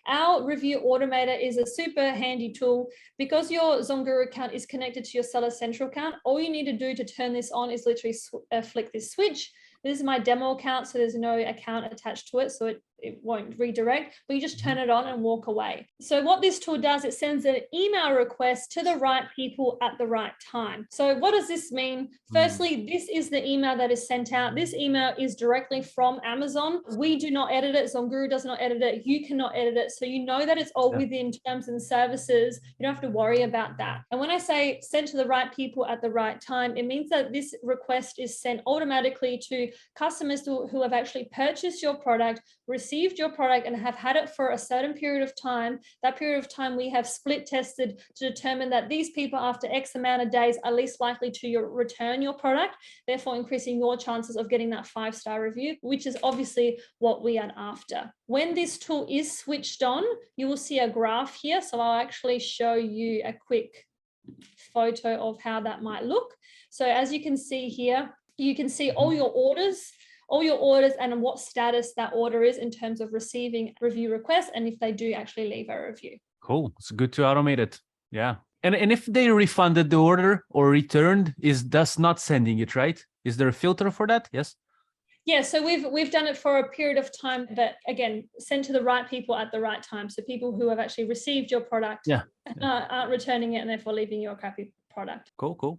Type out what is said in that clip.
Our review automator is a super handy tool. Because your ZonGuru account is connected to your Seller Central account, all you need to do to turn this on is literally flick this switch. This is my demo account, so there's no account attached to it, so it won't redirect, but you just turn it on and walk away. So what this tool does, it sends an email request to the right people at the right time. So what does this mean? Firstly, this is the email that is sent out. This email is directly from Amazon. We do not edit it. ZonGuru does not edit it. You cannot edit it. So you know that it's all within terms and services. You don't have to worry about that. And when I say sent to the right people at the right time, it means that this request is sent automatically to customers who have actually purchased your product, received your product, and have had it for a certain period of time. That period of time we have split tested to determine that these people after X amount of days are least likely to return your product, therefore increasing your chances of getting that 5-star review, which is obviously what we are after. When this tool is switched on, you will see a graph here. So I'll actually show you a quick photo of how that might look. So as you can see here, you can see all your orders and what status that order is in terms of receiving review requests and if they do actually leave a review. Cool. It's good to automate it. Yeah. And if they refunded the order or returned, is thus not sending it, right? Is there a filter for that? Yes. Yeah, so we've done it for a period of time, but again, send to the right people at the right time. So people who have actually received your product aren't returning it and therefore leaving you a crappy product. Cool.